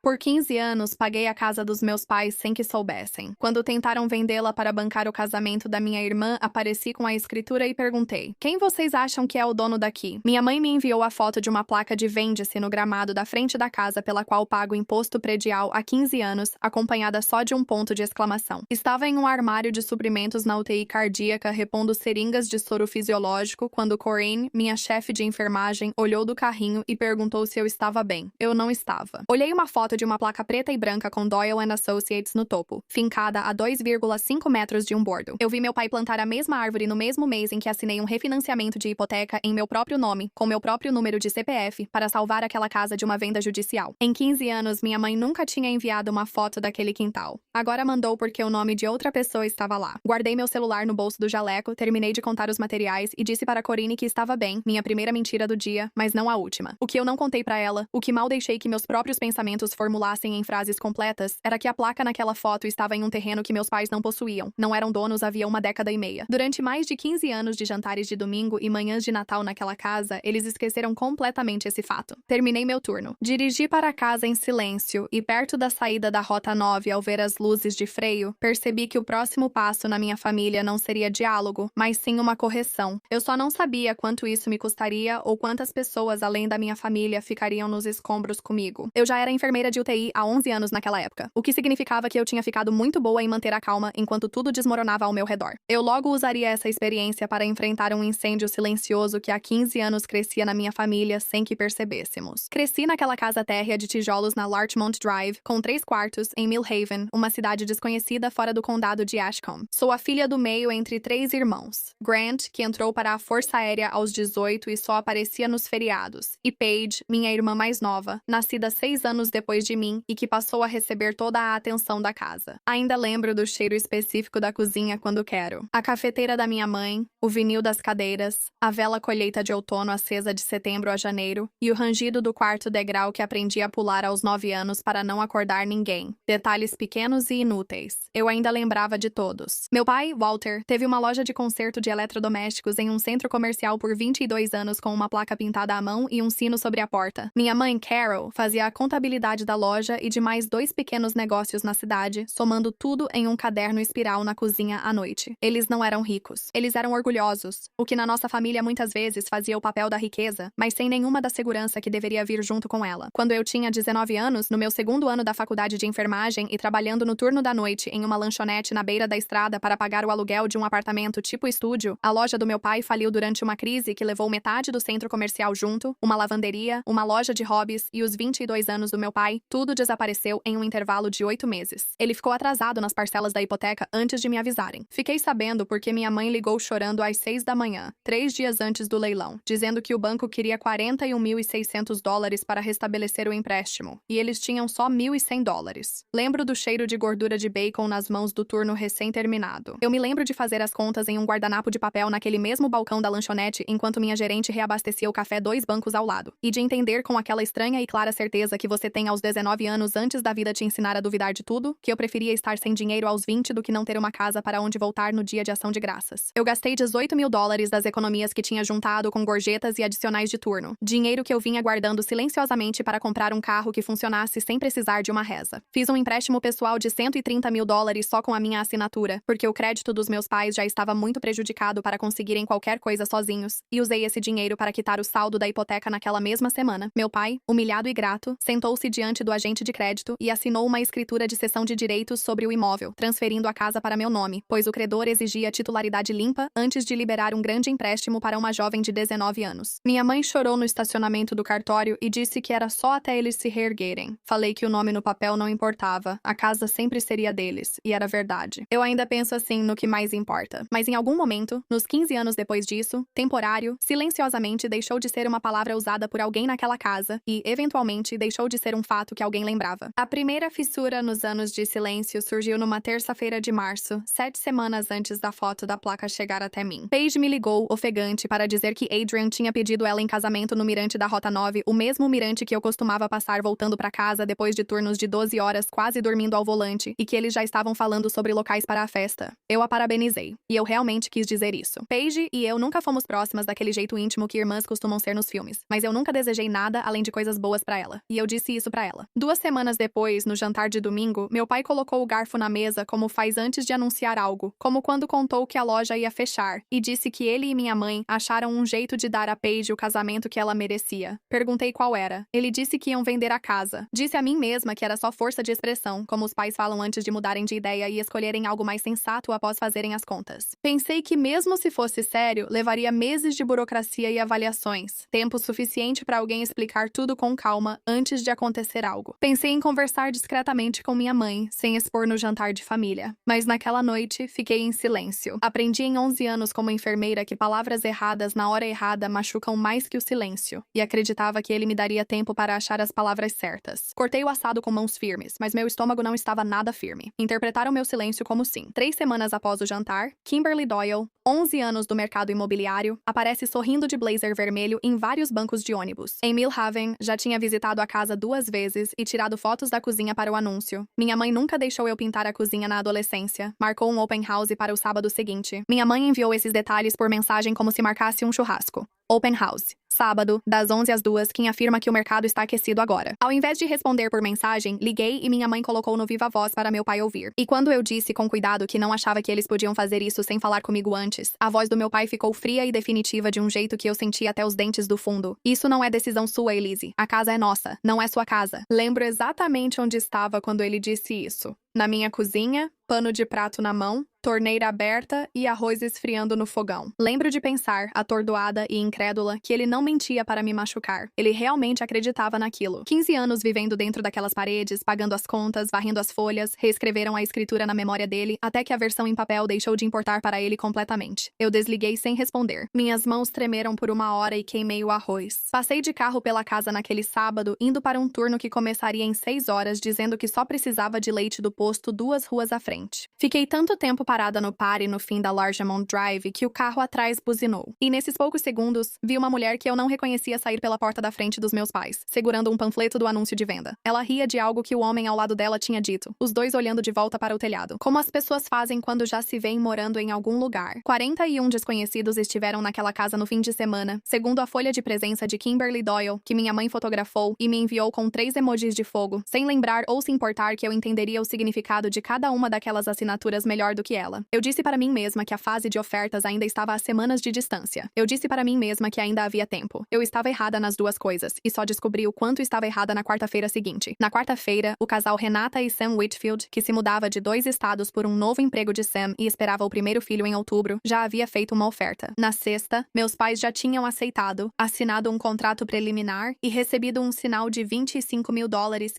Por 15 anos, paguei a casa dos meus pais sem que soubessem. Quando tentaram vendê-la para bancar o casamento da minha irmã, apareci com a escritura e perguntei: quem vocês acham que é o dono daqui? Minha mãe me enviou a foto de uma placa de vende-se no gramado da frente da casa pela qual pago imposto predial há 15 anos, acompanhada só de um ponto de exclamação. Estava em um armário de suprimentos na UTI cardíaca repondo seringas de soro fisiológico quando Corinne, minha chefe de enfermagem, olhou do carrinho e perguntou se eu estava bem. Eu não estava. Olhei uma foto de uma placa preta e branca com Doyle Associates no topo, fincada a 2,5 metros de um bordo. Eu vi meu pai plantar a mesma árvore no mesmo mês em que assinei um refinanciamento de hipoteca em meu próprio nome, com meu próprio número de CPF, para salvar aquela casa de uma venda judicial. Em 15 anos, minha mãe nunca tinha enviado uma foto daquele quintal. Agora mandou porque o nome de outra pessoa estava lá. Guardei meu celular no bolso do jaleco, terminei de contar os materiais e disse para Corinne que estava bem, minha primeira mentira do dia, mas não a última. O que eu não contei para ela, o que mal deixei que meus próprios pensamentos formulassem em frases completas, era que a placa naquela foto estava em um terreno que meus pais não possuíam. Não eram donos havia uma década e meia. Durante mais de 15 anos de jantares de domingo e manhãs de Natal naquela casa, eles esqueceram completamente esse fato. Terminei meu turno. Dirigi para casa em silêncio e perto da saída da Rota 9 ao ver as luzes de freio, percebi que o próximo passo na minha família não seria diálogo, mas sim uma correção. Eu só não sabia quanto isso me custaria ou quantas pessoas além da minha família ficariam nos escombros comigo. Eu já era enfermeira de UTI há 11 anos naquela época, o que significava que eu tinha ficado muito boa em manter a calma enquanto tudo desmoronava ao meu redor. Eu logo usaria essa experiência para enfrentar um incêndio silencioso que há 15 anos crescia na minha família sem que percebêssemos. Cresci naquela casa térrea de tijolos na Larchmont Drive, com 3 quartos, em Millhaven, uma cidade desconhecida fora do condado de Ashcombe. Sou a filha do meio entre 3 irmãos. Grant, que entrou para a Força Aérea aos 18 e só aparecia nos feriados, e Paige, minha irmã mais nova, nascida 6 anos depois de mim e que passou a receber toda a atenção da casa. Ainda lembro do cheiro específico da cozinha quando quero. A cafeteira da minha mãe, o vinil das cadeiras, a vela colheita de outono acesa de setembro a janeiro e o rangido do quarto degrau que aprendi a pular aos 9 anos para não acordar ninguém. Detalhes pequenos e inúteis. Eu ainda lembrava de todos. Meu pai, Walter, teve uma loja de conserto de eletrodomésticos em um centro comercial por 22 anos com uma placa pintada à mão e um sino sobre a porta. Minha mãe, Carol, fazia a contabilidade da loja e de mais 2 pequenos negócios na cidade, somando tudo em um caderno espiral na cozinha à noite. Eles não eram ricos. Eles eram orgulhosos, o que na nossa família muitas vezes fazia o papel da riqueza, mas sem nenhuma da segurança que deveria vir junto com ela. Quando eu tinha 19 anos, no meu segundo ano da faculdade de enfermagem e trabalhando no turno da noite em uma lanchonete na beira da estrada para pagar o aluguel de um apartamento tipo estúdio, a loja do meu pai faliu durante uma crise que levou metade do centro comercial junto, uma lavanderia, uma loja de hobbies e os 22 anos do meu pai, tudo desapareceu em um intervalo de 8 meses. Ele ficou atrasado nas parcelas da hipoteca antes de me avisarem. Fiquei sabendo porque minha mãe ligou chorando às 6 da manhã, 3 dias antes do leilão, dizendo que o banco queria $41.600 para restabelecer o empréstimo, e eles tinham só $1.100. Lembro do cheiro de gordura de bacon nas mãos do turno recém-terminado. Eu me lembro de fazer as contas em um guardanapo de papel naquele mesmo balcão da lanchonete enquanto minha gerente reabastecia o café 2 bancos ao lado, e de entender com aquela estranha e clara certeza que você tem aos 19 anos antes da vida te ensinar a duvidar de tudo, que eu preferia estar sem dinheiro aos 20 do que não ter uma casa para onde voltar no dia de ação de graças. Eu gastei $18.000 das economias que tinha juntado com gorjetas e adicionais de turno, dinheiro que eu vinha guardando silenciosamente para comprar um carro que funcionasse sem precisar de uma reza. Fiz um empréstimo pessoal de $130.000 só com a minha assinatura, porque o crédito dos meus pais já estava muito prejudicado para conseguirem qualquer coisa sozinhos, e usei esse dinheiro para quitar o saldo da hipoteca naquela mesma semana. Meu pai, humilhado e grato, sentou-se diante do agente de crédito e assinou uma escritura de cessão de direitos sobre o imóvel, transferindo a casa para meu nome, pois o credor exigia titularidade limpa antes de liberar um grande empréstimo para uma jovem de 19 anos. Minha mãe chorou no estacionamento do cartório e disse que era só até eles se reerguerem. Falei que o nome no papel não importava, a casa sempre seria deles, e era verdade. Eu ainda penso assim no que mais importa. Mas em algum momento, nos 15 anos depois disso, temporário, silenciosamente deixou de ser uma palavra usada por alguém naquela casa e, eventualmente, deixou de ser um fato que alguém lembrava. A primeira fissura nos anos de silêncio surgiu numa terça-feira de março, 7 semanas antes da foto da placa chegar até mim. Paige me ligou, ofegante, para dizer que Adrian tinha pedido ela em casamento no mirante da Rota 9, o mesmo mirante que eu costumava passar voltando para casa depois de turnos de 12 horas quase dormindo ao volante, e que eles já estavam falando sobre locais para a festa. Eu a parabenizei, e eu realmente quis dizer isso. Paige e eu nunca fomos próximas daquele jeito íntimo que irmãs costumam ser nos filmes, mas eu nunca desejei nada além de coisas boas para ela, e eu disse isso para ela. dela. 2 semanas depois, no jantar de domingo, meu pai colocou o garfo na mesa como faz antes de anunciar algo, como quando contou que a loja ia fechar, e disse que ele e minha mãe acharam um jeito de dar a Paige o casamento que ela merecia. Perguntei qual era. Ele disse que iam vender a casa. Disse a mim mesma que era só força de expressão, como os pais falam antes de mudarem de ideia e escolherem algo mais sensato após fazerem as contas. Pensei que mesmo se fosse sério, levaria meses de burocracia e avaliações, tempo suficiente para alguém explicar tudo com calma antes de acontecer algo. Pensei em conversar discretamente com minha mãe, sem expor no jantar de família. Mas naquela noite, fiquei em silêncio. Aprendi em 11 anos como enfermeira que palavras erradas na hora errada machucam mais que o silêncio, e acreditava que ele me daria tempo para achar as palavras certas. Cortei o assado com mãos firmes, mas meu estômago não estava nada firme. Interpretaram meu silêncio como sim. 3 semanas após o jantar, Kimberly Doyle, 11 anos do mercado imobiliário, aparece sorrindo de blazer vermelho em vários bancos de ônibus. Em Millhaven, já tinha visitado a casa 2 vezes e tirado fotos da cozinha para o anúncio. Minha mãe nunca deixou eu pintar a cozinha na adolescência. Marcou um open house para o sábado seguinte. Minha mãe enviou esses detalhes por mensagem como se marcasse um churrasco. Open house. Sábado, das 11 às 2, quem afirma que o mercado está aquecido agora. Ao invés de responder por mensagem, liguei e minha mãe colocou no viva voz para meu pai ouvir. E quando eu disse com cuidado que não achava que eles podiam fazer isso sem falar comigo antes, a voz do meu pai ficou fria e definitiva de um jeito que eu senti até os dentes do fundo. Isso não é decisão sua, Elise. A casa é nossa, não é sua casa. Lembro exatamente onde estava quando ele disse isso. Na minha cozinha, pano de prato na mão, torneira aberta e arroz esfriando no fogão. Lembro de pensar, atordoada e incrédula, que ele não mentia para me machucar. Ele realmente acreditava naquilo. 15 anos vivendo dentro daquelas paredes, pagando as contas, varrendo as folhas, reescreveram a escritura na memória dele, até que a versão em papel deixou de importar para ele completamente. Eu desliguei sem responder. Minhas mãos tremeram por 1 hora e queimei o arroz. Passei de carro pela casa naquele sábado, indo para um turno que começaria em 6 horas, dizendo que só precisava de leite do posto 2 ruas à frente. Fiquei tanto tempo parada no pare no fim da Largemont Drive que o carro atrás buzinou. E nesses poucos segundos, vi uma mulher que eu não reconhecia sair pela porta da frente dos meus pais, segurando um panfleto do anúncio de venda. Ela ria de algo que o homem ao lado dela tinha dito, os dois olhando de volta para o telhado. Como as pessoas fazem quando já se veem morando em algum lugar. 41 desconhecidos estiveram naquela casa no fim de semana, segundo a folha de presença de Kimberly Doyle, que minha mãe fotografou e me enviou com 3 emojis de fogo, sem lembrar ou se importar que eu entenderia o significado de cada uma daquelas assinaturas melhor do que ela. Eu disse para mim mesma que a fase de ofertas ainda estava a semanas de distância. Eu disse para mim mesma que ainda havia tempo. Eu estava errada nas duas coisas, e só descobri o quanto estava errada na quarta-feira seguinte. Na quarta-feira, o casal Renata e Sam Whitfield, que se mudava de 2 estados por um novo emprego de Sam e esperava o primeiro filho em outubro, já havia feito uma oferta. Na sexta, meus pais já tinham aceitado, assinado um contrato preliminar e recebido um sinal de $25 mil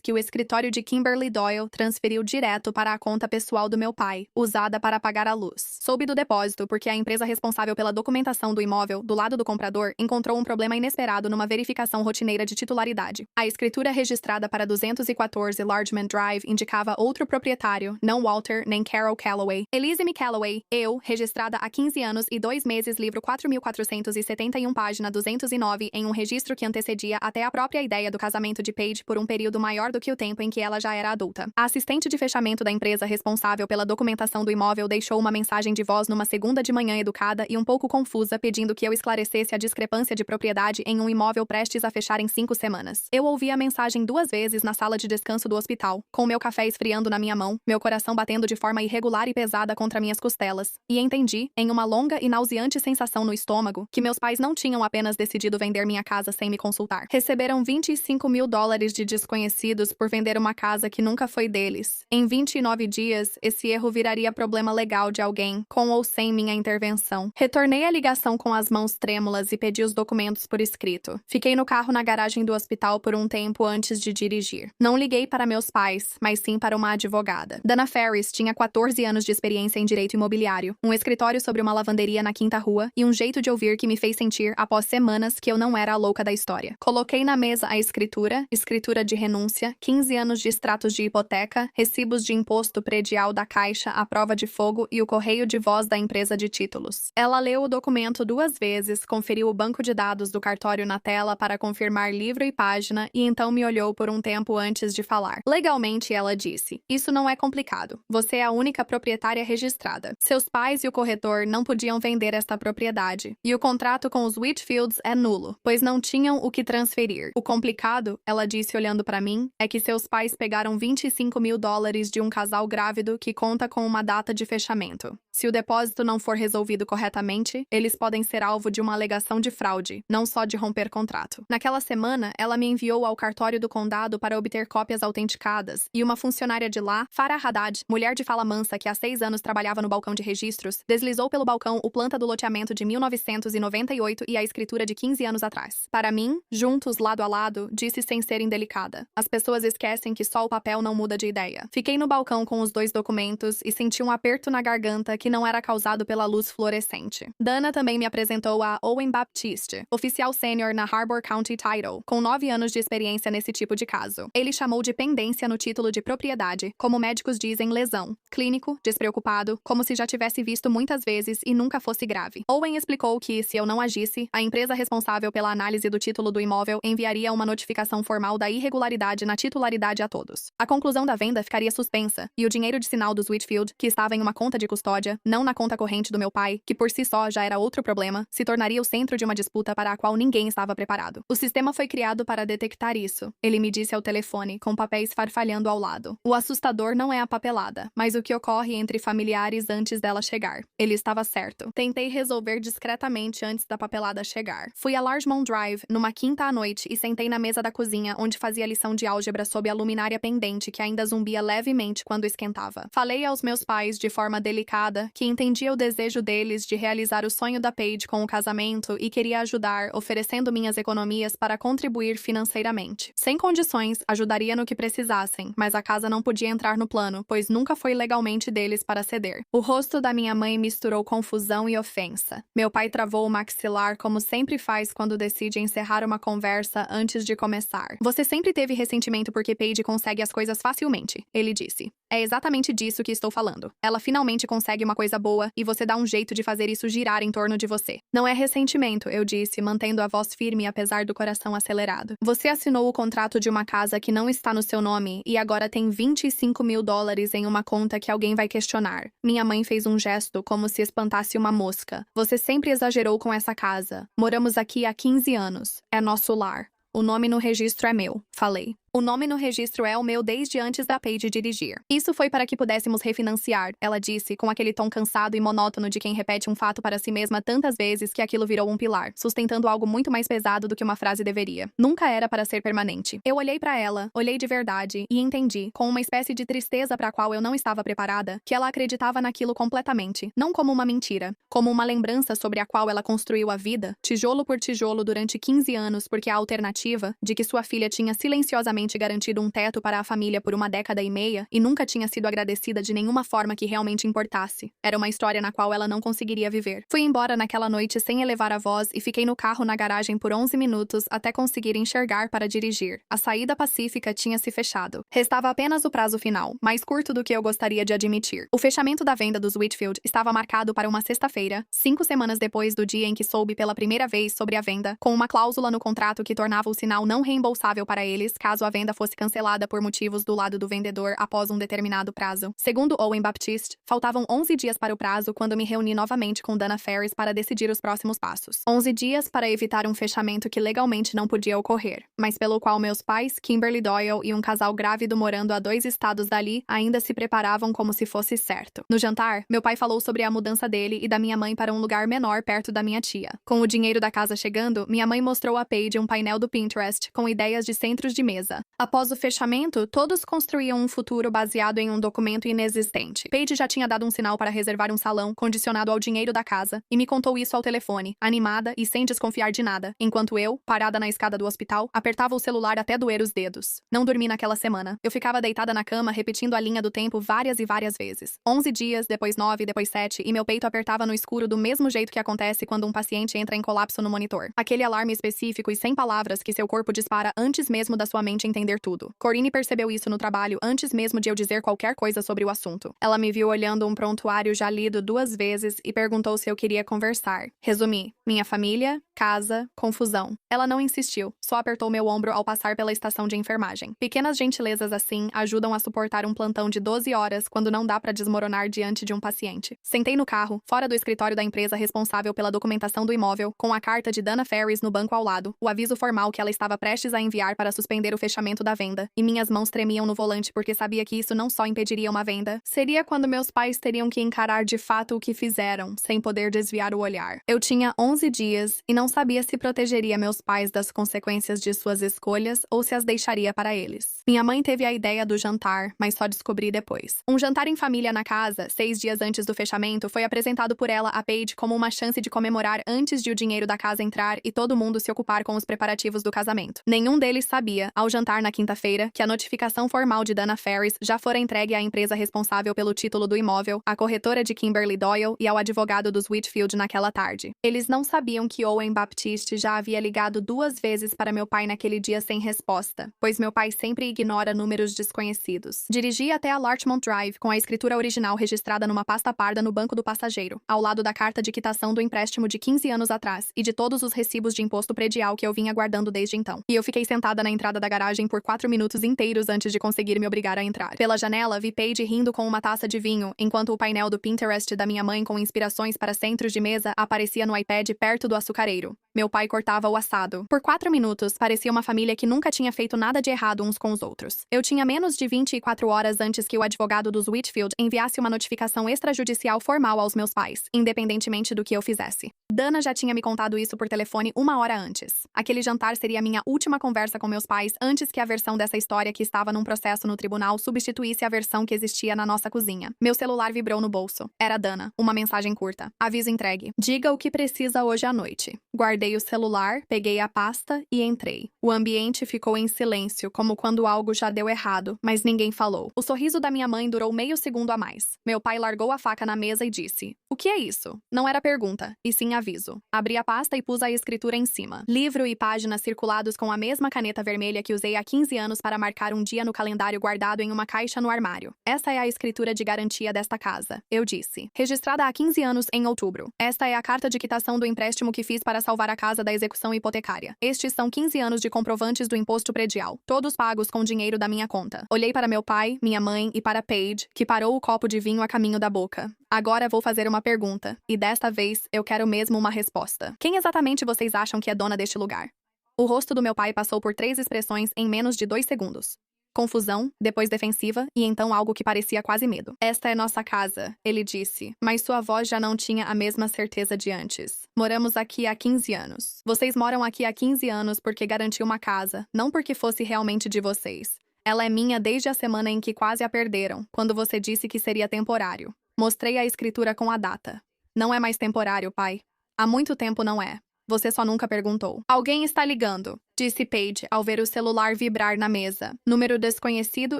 que o escritório de Kimberly Doyle transferiu direto para a conta pessoal do meu pai, usada para pagar a luz. Soube do depósito porque a empresa responsável pela documentação do imóvel, do lado do comprador, encontrou um problema inesperado numa verificação rotineira de titularidade. A escritura registrada para 214 Largemont Drive indicava outro proprietário, não Walter nem Carol Calloway. Elise M. Calloway, eu, registrada há 15 anos e 2 meses, livro 4.471, página 209, em um registro que antecedia até a própria ideia do casamento de Paige por um período maior do que o tempo em que ela já era adulta. A assistente de fechamento da empresa responsável pela documentação do imóvel deixou uma mensagem de voz numa segunda de manhã educada e um pouco confusa, pedindo que eu esclarecesse a discrepância de propriedade em um imóvel prestes a fechar em 5 semanas. Eu ouvi a mensagem 2 vezes na sala de descanso do hospital, com meu café esfriando na minha mão, meu coração batendo de forma irregular e pesada contra minhas costelas, e entendi, em uma longa e nauseante sensação no estômago, que meus pais não tinham apenas decidido vender minha casa sem me consultar. Receberam $25 mil de desconhecidos por vender uma casa que nunca foi deles. Em 29 dias, esse erro viraria problema legal de alguém, com ou sem minha intervenção. Retornei a ligação com as mãos trêmulas e pedi os documentos por escrito. Fiquei no carro na garagem do hospital por um tempo antes de dirigir. Não liguei para meus pais, mas sim para uma advogada. Dana Ferris tinha 14 anos de experiência em direito imobiliário, um escritório sobre uma lavanderia na Quinta Rua e um jeito de ouvir que me fez sentir, após semanas, que eu não era a louca da história. Coloquei na mesa a escritura de renúncia, 15 anos de extratos de hipoteca, recibos de imposto predial da Caixa à prova de fogo e o correio de voz da empresa de títulos. Ela leu o documento 2 vezes, conferiu o banco de dados do cartório na tela para confirmar livro e página e então me olhou por um tempo antes de falar. Legalmente, ela disse, isso não é complicado. Você é a única proprietária registrada. Seus pais e o corretor não podiam vender esta propriedade. E o contrato com os Whitfields é nulo, pois não tinham o que transferir. O complicado, ela disse olhando para mim, é que seus pais pegaram $25.000 de um casal grávido que conta com uma data de fechamento. Se o depósito não for resolvido corretamente, eles podem ser alvo de uma alegação de fraude, não só de romper contrato. Naquela semana, ela me enviou ao cartório do condado para obter cópias autenticadas, e uma funcionária de lá, Farah Haddad, mulher de fala mansa que há 6 anos trabalhava no balcão de registros, deslizou pelo balcão o planta do loteamento de 1998 e a escritura de 15 anos atrás. Para mim, juntos lado a lado, disse sem ser indelicada. As pessoas esquecem que só o papel não muda de ideia. Fiquei no balcão com os 2 documentos e senti um aperto na garganta que não era causado pela luz fluorescente. Dana também me apresentou a Owen Baptiste, oficial sênior na Harbor County Title, com 9 anos de experiência nesse tipo de caso. Ele chamou de pendência no título de propriedade, como médicos dizem lesão, clínico, despreocupado, como se já tivesse visto muitas vezes e nunca fosse grave. Owen explicou que, se eu não agisse, a empresa responsável pela análise do título do imóvel enviaria uma notificação formal da irregularidade na titularidade a todos. A conclusão da venda ficaria suspensa, e o dinheiro de sinal dos Whitfield, que estava em uma conta de custódia, não na conta corrente do meu pai, que por si só já era outro problema, se tornaria o centro de uma disputa para a qual ninguém estava preparado. O sistema foi criado para detectar isso, ele me disse ao telefone, com papéis farfalhando ao lado. O assustador não é a papelada, mas o que ocorre entre familiares antes dela chegar. Ele estava certo. Tentei resolver discretamente antes da papelada chegar. Fui a Larchmont Drive, numa quinta à noite, e sentei na mesa da cozinha, onde fazia lição de álgebra sob a luminária pendente que ainda zumbia levemente quando esquentava. Falei aos meus pais, de forma delicada, que entendia o desejo deles de realizar o sonho da Paige com o casamento e queria ajudar, oferecendo minhas economias para contribuir financeiramente. Sem condições, ajudaria no que precisassem, mas a casa não podia entrar no plano, pois nunca foi legalmente deles para ceder. O rosto da minha mãe misturou confusão e ofensa. Meu pai travou o maxilar como sempre faz quando decide encerrar uma conversa antes de começar. Você sempre teve ressentimento porque Paige consegue as coisas facilmente, ele disse. É exatamente disso que estou falando. Ela finalmente consegue uma coisa boa e você dá um jeito de fazer isso girar em torno de você. Não é ressentimento, eu disse, mantendo a voz firme apesar do coração acelerado. Você assinou o contrato de uma casa que não está no seu nome e agora tem $25.000 em uma conta que alguém vai questionar. Minha mãe fez um gesto como se espantasse uma mosca. Você sempre exagerou com essa casa. Moramos aqui há 15 anos. É nosso lar. O nome no registro é meu, falei. O nome no registro é o meu desde antes da Paige dirigir. Isso foi para que pudéssemos refinanciar, ela disse, com aquele tom cansado e monótono de quem repete um fato para si mesma tantas vezes que aquilo virou um pilar, sustentando algo muito mais pesado do que uma frase deveria. Nunca era para ser permanente. Eu olhei para ela, olhei de verdade, e entendi, com uma espécie de tristeza para a qual eu não estava preparada, que ela acreditava naquilo completamente, não como uma mentira, como uma lembrança sobre a qual ela construiu a vida, tijolo por tijolo durante 15 anos, porque a alternativa, de que sua filha tinha silenciosamente garantido um teto para a família por 1,5 décadas e nunca tinha sido agradecida de nenhuma forma que realmente importasse. Era uma história na qual ela não conseguiria viver. Fui embora naquela noite sem elevar a voz e fiquei no carro na garagem por 11 minutos até conseguir enxergar para dirigir. A saída pacífica tinha se fechado. Restava apenas o prazo final, mais curto do que eu gostaria de admitir. O fechamento da venda dos Whitfield estava marcado para uma sexta-feira, 5 semanas depois do dia em que soube pela primeira vez sobre a venda, com uma cláusula no contrato que tornava o sinal não reembolsável para eles caso a venda fosse cancelada por motivos do lado do vendedor após um determinado prazo. Segundo Owen Baptiste, faltavam 11 dias para o prazo quando me reuni novamente com Dana Ferris para decidir os próximos passos. 11 dias para evitar um fechamento que legalmente não podia ocorrer, mas pelo qual meus pais, Kimberly Doyle e um casal grávido morando a 2 estados dali ainda se preparavam como se fosse certo. No jantar, meu pai falou sobre a mudança dele e da minha mãe para um lugar menor perto da minha tia. Com o dinheiro da casa chegando, minha mãe mostrou a Paige um painel do Pinterest com ideias de centros de mesa. Após o fechamento, todos construíam um futuro baseado em um documento inexistente. Paige já tinha dado um sinal para reservar um salão, condicionado ao dinheiro da casa, e me contou isso ao telefone, animada e sem desconfiar de nada, enquanto eu, parada na escada do hospital, apertava o celular até doer os dedos. Não dormi naquela semana. Eu ficava deitada na cama, repetindo a linha do tempo várias e várias vezes. 11 dias, depois 9, depois 7, e meu peito apertava no escuro do mesmo jeito que acontece quando um paciente entra em colapso no monitor. Aquele alarme específico e sem palavras que seu corpo dispara antes mesmo da sua mente entender tudo. Corinne percebeu isso no trabalho antes mesmo de eu dizer qualquer coisa sobre o assunto. Ela me viu olhando um prontuário já lido 2 vezes e perguntou se eu queria conversar. Resumi: minha família, casa, confusão. Ela não insistiu, só apertou meu ombro ao passar pela estação de enfermagem. Pequenas gentilezas assim ajudam a suportar um plantão de 12 horas quando não dá pra desmoronar diante de um paciente. Sentei no carro, fora do escritório da empresa responsável pela documentação do imóvel, com a carta de Dana Ferris no banco ao lado, o aviso formal que ela estava prestes a enviar para suspender o fechamento da venda, e minhas mãos tremiam no volante porque sabia que isso não só impediria uma venda, seria quando meus pais teriam que encarar de fato o que fizeram, sem poder desviar o olhar. Eu tinha 11 dias e não sabia se protegeria meus pais das consequências de suas escolhas ou se as deixaria para eles. Minha mãe teve a ideia do jantar, mas só descobri depois. Um jantar em família na casa, 6 dias antes do fechamento, foi apresentado por ela a Paige como uma chance de comemorar antes de o dinheiro da casa entrar e todo mundo se ocupar com os preparativos do casamento. Nenhum deles sabia, ao jantar na quinta-feira, que a notificação formal de Dana Ferris já fora entregue à empresa responsável pelo título do imóvel, à corretora de Kimberly Doyle e ao advogado dos Whitfield naquela tarde. Eles não sabiam que Owen Baptiste já havia ligado 2 vezes para meu pai naquele dia sem resposta, pois meu pai sempre ignora números desconhecidos. Dirigi até a Larchmont Drive com a escritura original registrada numa pasta parda no banco do passageiro, ao lado da carta de quitação do empréstimo de 15 anos atrás e de todos os recibos de imposto predial que eu vinha guardando desde então. E eu fiquei sentada na entrada da garagem por 4 minutos inteiros antes de conseguir me obrigar a entrar. Pela janela, vi Paige rindo com uma taça de vinho, enquanto o painel do Pinterest da minha mãe com inspirações para centros de mesa aparecia no iPad perto do açucareiro. Meu pai cortava o assado. Por 4 minutos, parecia uma família que nunca tinha feito nada de errado uns com os outros. Eu tinha menos de 24 horas antes que o advogado dos Whitfield enviasse uma notificação extrajudicial formal aos meus pais, independentemente do que eu fizesse. Dana já tinha me contado isso por telefone 1 hora antes. Aquele jantar seria a minha última conversa com meus pais antes que a versão dessa história que estava num processo no tribunal substituísse a versão que existia na nossa cozinha. Meu celular vibrou no bolso. Era Dana. Uma mensagem curta. Aviso entregue. Diga o que precisa hoje à noite. Guardei o celular, peguei a pasta e entrei. O ambiente ficou em silêncio, como quando algo já deu errado, mas ninguém falou. O sorriso da minha mãe durou meio segundo a mais. Meu pai largou a faca na mesa e disse: "O que é isso?" Não era pergunta, e sim aviso. Abri a pasta e pus a escritura em cima. Livro e páginas circulados com a mesma caneta vermelha que usei há 15 anos para marcar um dia no calendário guardado em uma caixa no armário. Essa é a escritura de garantia desta casa, eu disse. Registrada há 15 anos em outubro. Esta é a carta de quitação do empréstimo que fiz para salvar a casa da execução hipotecária. Estes são 15 anos de comprovantes do imposto predial, todos pagos com dinheiro da minha conta. Olhei para meu pai, minha mãe e para Paige, que parou o copo de vinho a caminho da boca. Agora vou fazer uma pergunta, e desta vez eu quero mesmo uma resposta. Quem exatamente vocês acham que é dona deste lugar? O rosto do meu pai passou por 3 expressões em menos de 2 segundos. Confusão, depois defensiva e então algo que parecia quase medo. "Esta é nossa casa", ele disse, mas sua voz já não tinha a mesma certeza de antes. "Moramos aqui há 15 anos. Vocês moram aqui há 15 anos porque garanti uma casa, não porque fosse realmente de vocês. Ela é minha desde a semana em que quase a perderam, quando você disse que seria temporário." Mostrei a escritura com a data. "Não é mais temporário, pai. Há muito tempo não é. Você só nunca perguntou." "Alguém está ligando", disse Paige ao ver o celular vibrar na mesa. Número desconhecido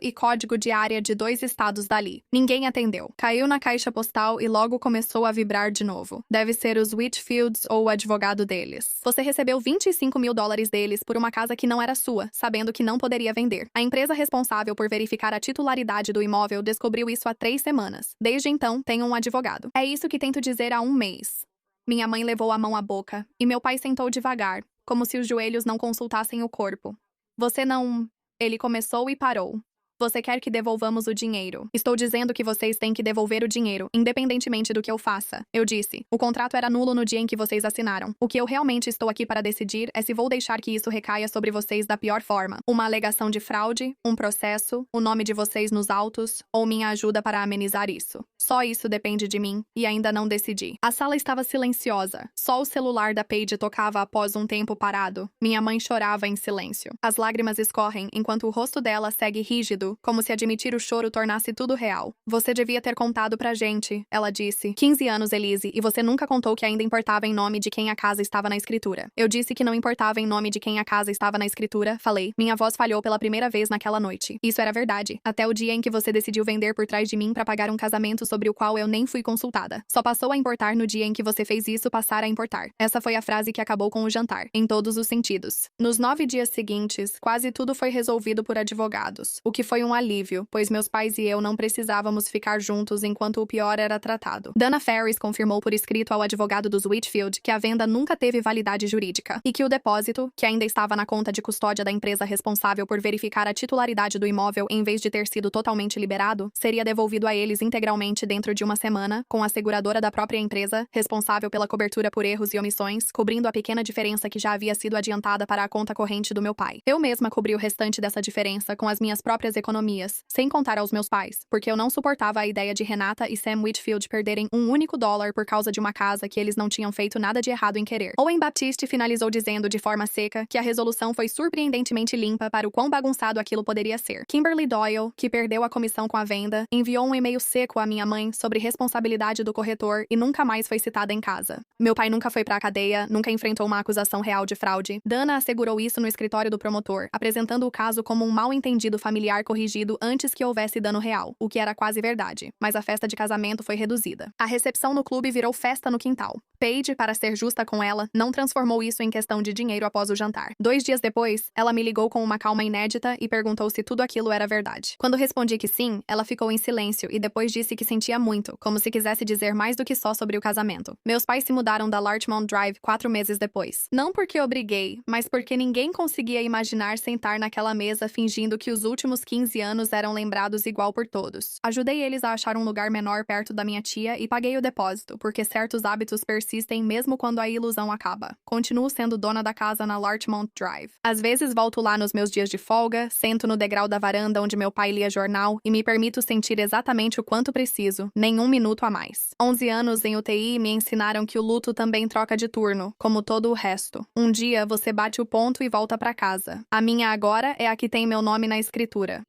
e código de área de 2 estados dali. Ninguém atendeu. Caiu na caixa postal e logo começou a vibrar de novo. Deve ser os Whitfields ou o advogado deles. "Você recebeu $25.000 deles por uma casa que não era sua, sabendo que não poderia vender. A empresa responsável por verificar a titularidade do imóvel descobriu isso há 3 semanas. Desde então, tenho um advogado. É isso que tento dizer há 1 mês." Minha mãe levou a mão à boca, e meu pai sentou devagar, como se os joelhos não consultassem o corpo. "Você não..." Ele começou e parou. "Você quer que devolvamos o dinheiro. Estou dizendo que vocês têm que devolver o dinheiro, independentemente do que eu faça." Eu disse. "O contrato era nulo no dia em que vocês assinaram. O que eu realmente estou aqui para decidir é se vou deixar que isso recaia sobre vocês da pior forma. Uma alegação de fraude, um processo, o nome de vocês nos autos, ou minha ajuda para amenizar isso. Só isso depende de mim, e ainda não decidi." A sala estava silenciosa. Só o celular da Paige tocava após um tempo parado. Minha mãe chorava em silêncio. As lágrimas escorrem enquanto o rosto dela segue rígido, chorando, como se admitir o choro tornasse tudo real. Você devia ter contado pra gente, ela disse. 15 anos, Elise, e você nunca contou que ainda importava em nome de quem a casa estava na escritura. Eu disse que não importava em nome de quem a casa estava na escritura, falei. Minha voz falhou pela primeira vez naquela noite. Isso era verdade. Até o dia em que você decidiu vender por trás de mim pra pagar um casamento sobre o qual eu nem fui consultada. Só passou a importar no dia em que você fez isso passar a importar. Essa foi a frase que acabou com o jantar, em todos os sentidos. Nos 9 dias seguintes, quase tudo foi resolvido por advogados, o que foi um alívio, pois meus pais e eu não precisávamos ficar juntos enquanto o pior era tratado. Dana Ferris confirmou por escrito ao advogado dos Whitfield que a venda nunca teve validade jurídica e que o depósito, que ainda estava na conta de custódia da empresa responsável por verificar a titularidade do imóvel em vez de ter sido totalmente liberado, seria devolvido a eles integralmente dentro de uma semana, com a seguradora da própria empresa, responsável pela cobertura por erros e omissões, cobrindo a pequena diferença que já havia sido adiantada para a conta corrente do meu pai. Eu mesma cobri o restante dessa diferença com as minhas próprias economias, sem contar aos meus pais, porque eu não suportava a ideia de Renata e Sam Whitfield perderem um único dólar por causa de uma casa que eles não tinham feito nada de errado em querer. Owen Baptiste finalizou dizendo de forma seca que a resolução foi surpreendentemente limpa para o quão bagunçado aquilo poderia ser. Kimberly Doyle, que perdeu a comissão com a venda, enviou um e-mail seco à minha mãe sobre responsabilidade do corretor e nunca mais foi citada em casa. Meu pai nunca foi pra cadeia, nunca enfrentou uma acusação real de fraude. Dana assegurou isso no escritório do promotor, apresentando o caso como um mal-entendido familiar corrigido antes que houvesse dano real, o que era quase verdade, mas a festa de casamento foi reduzida. A recepção no clube virou festa no quintal. Paige, para ser justa com ela, não transformou isso em questão de dinheiro após o jantar. 2 dias depois, ela me ligou com uma calma inédita e perguntou se tudo aquilo era verdade. Quando respondi que sim, ela ficou em silêncio e depois disse que sentia muito, como se quisesse dizer mais do que só sobre o casamento. Meus pais se mudaram da Larchmont Drive 4 meses depois. Não porque obriguei, mas porque ninguém conseguia imaginar sentar naquela mesa fingindo que os últimos 15 anos eram lembrados igual por todos. Ajudei eles a achar um lugar menor perto da minha tia e paguei o depósito, porque certos hábitos persistem mesmo quando a ilusão acaba. Continuo sendo dona da casa na Larchmont Drive. Às vezes volto lá nos meus dias de folga, sento no degrau da varanda onde meu pai lia jornal e me permito sentir exatamente o quanto preciso, nem um minuto a mais. 11 anos em UTI me ensinaram que o luto também troca de turno, como todo o resto. Um dia você bate o ponto e volta pra casa. A minha agora é a que tem meu nome na escritura.